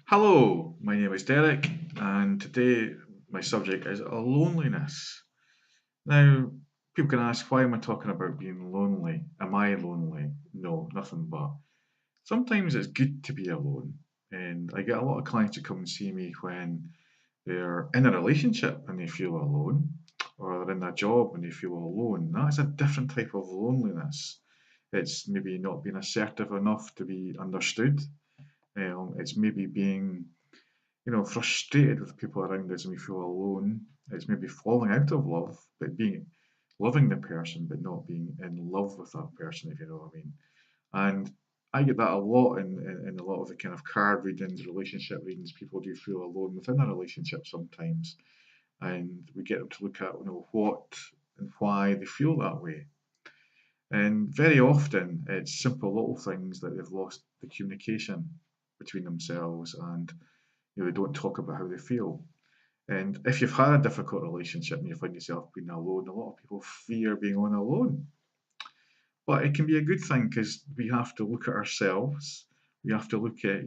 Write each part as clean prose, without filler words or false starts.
Hello, my name is Derek, and today my subject is loneliness. Now, people can ask, why am I talking about being lonely? Am I lonely? No, nothing but. Sometimes it's good to be alone, and I get a lot of clients that come and see me when they're in a relationship and they feel alone, or they're in a job and they feel alone. That's a different type of loneliness. It's maybe not being assertive enough to be understood. It's maybe being frustrated with people around us and we feel alone. It's maybe falling out of love, but being loving the person, but not being in love with that person, if you know what I mean. And I get that a lot in a lot of the kind of card readings, relationship readings. People do feel alone within a relationship sometimes, and we get them to look at what and why they feel that way. And very often, it's simple little things that they've lost the communication between themselves, and they don't talk about how they feel. And if you've had a difficult relationship and you find yourself being alone, a lot of people fear being on alone. But it can be a good thing because we have to look at ourselves. We have to look at,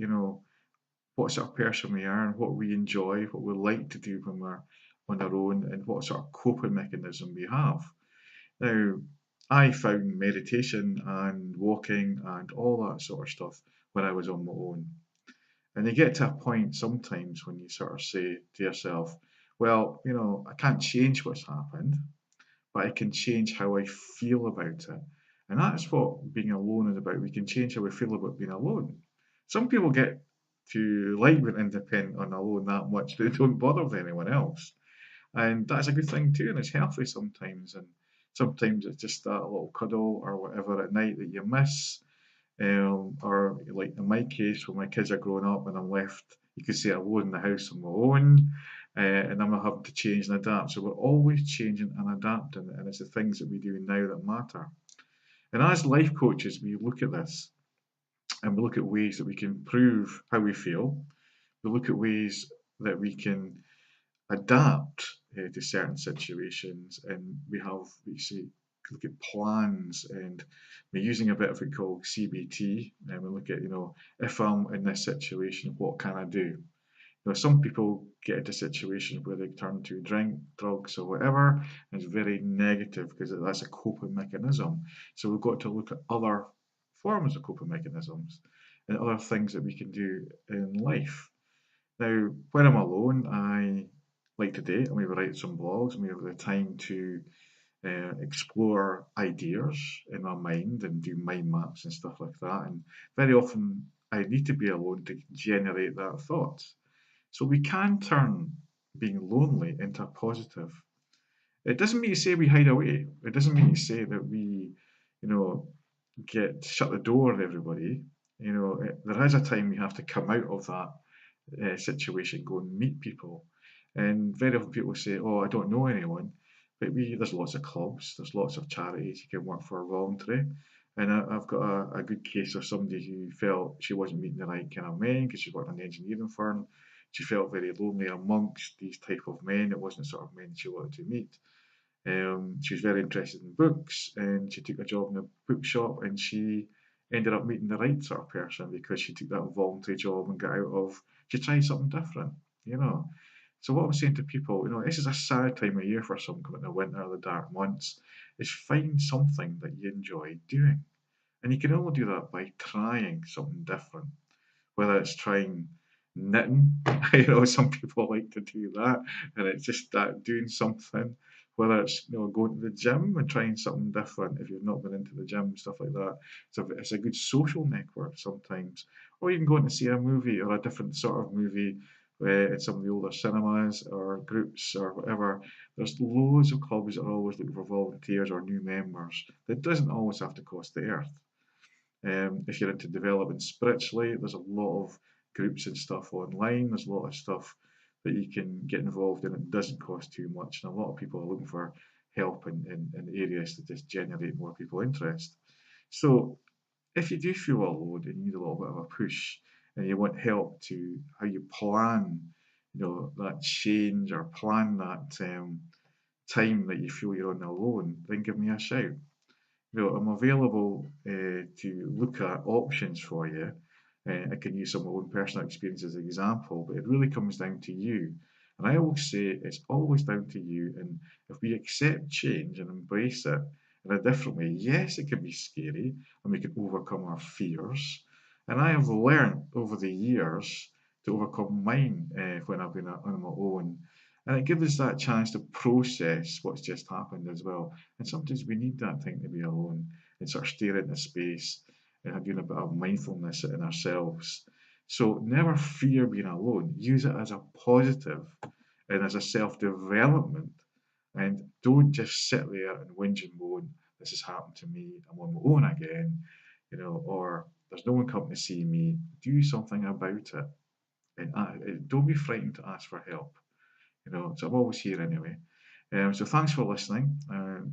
what sort of person we are and what we enjoy, what we like to do when we're on our own, and what sort of coping mechanism we have. Now, I found meditation and walking and all that sort of stuff when I was on my own. And you get to a point sometimes when you sort of say to yourself, well, I can't change what's happened, but I can change how I feel about it. And that's what being alone is about. We can change how we feel about being alone. Some people get to like being independent and alone that much they don't bother with anyone else. And that's a good thing too, and it's healthy sometimes. And sometimes it's just that little cuddle or whatever at night that you miss, or like in my case, when my kids are growing up and I'm left, you could say alone in the house on my own, and I'm having to change and adapt. So we're always changing and adapting, and it's the things that we do now that matter. And as life coaches, we look at this and we look at ways that we can improve how we feel. We look at ways that we can adapt to certain situations, and we say look at plans, and we're using a bit of it called CBT, and we look at if I'm in this situation, what can I do? Some people get into a situation where they turn to drink, drugs, or whatever, and it's very negative because that's a coping mechanism. So we've got to look at other forms of coping mechanisms and other things that we can do in life. Now, when I'm alone, I like today, I maybe write some blogs, maybe have the time to explore ideas in my mind and do mind maps and stuff like that. And very often, I need to be alone to generate that thought. So we can turn being lonely into a positive. It doesn't mean to say we hide away. It doesn't mean to say that we, you know, get shut the door on everybody. There is a time we have to come out of that situation, go and meet people. And very often people say, "Oh, I don't know anyone," but there's lots of clubs, there's lots of charities you can work for voluntary. And I've got a good case of somebody who felt she wasn't meeting the right kind of men because she worked in an engineering firm. She felt very lonely amongst these type of men. It wasn't the sort of men she wanted to meet. She was very interested in books, and she took a job in a bookshop, and she ended up meeting the right sort of person because she took that voluntary job and got out of. She tried something different, you know. So what I'm saying to people, this is a sad time of year for some, coming the winter, the dark months, is find something that you enjoy doing, and you can only do that by trying something different. Whether it's trying knitting, some people like to do that, and it's just that doing something. Whether it's going to the gym and trying something different if you've not been into the gym, stuff like that. So it's a good social network sometimes, or even going to see a movie or a different sort of movie in some of the older cinemas or groups or whatever. There's loads of clubs that are always looking for volunteers or new members. That doesn't always have to cost the earth. If you're into developing spiritually, there's a lot of groups and stuff online. There's a lot of stuff that you can get involved in. It doesn't cost too much, and a lot of people are looking for help in areas to just generate more people interest. So if you do feel alone and you need a little bit of a push, and you want help to how you plan, that change or plan that time that you feel you're on alone, then give me a shout. I'm available to look at options for you. I can use some of my own personal experience as an example, but it really comes down to you. And I always say it's always down to you. And if we accept change and embrace it in a different way, yes, it can be scary and we can overcome our fears. And I have learned over the years to overcome mine when I've been on my own. And it gives us that chance to process what's just happened as well. And sometimes we need that time to be alone and sort of stare into space and doing a bit of mindfulness in ourselves. So never fear being alone. Use it as a positive and as a self-development. And don't just sit there and whinge and moan, this has happened to me, I'm on my own again, or there's no one coming to see me. Do something about it. And don't be frightened to ask for help. So I'm always here anyway. So thanks for listening.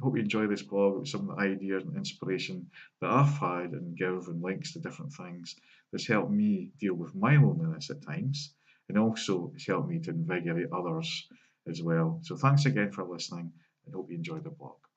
Hope you enjoy this blog with some of the ideas and inspiration that I've had and give and links to different things that's helped me deal with my loneliness at times and also it's helped me to invigorate others as well. So thanks again for listening and hope you enjoyed the blog.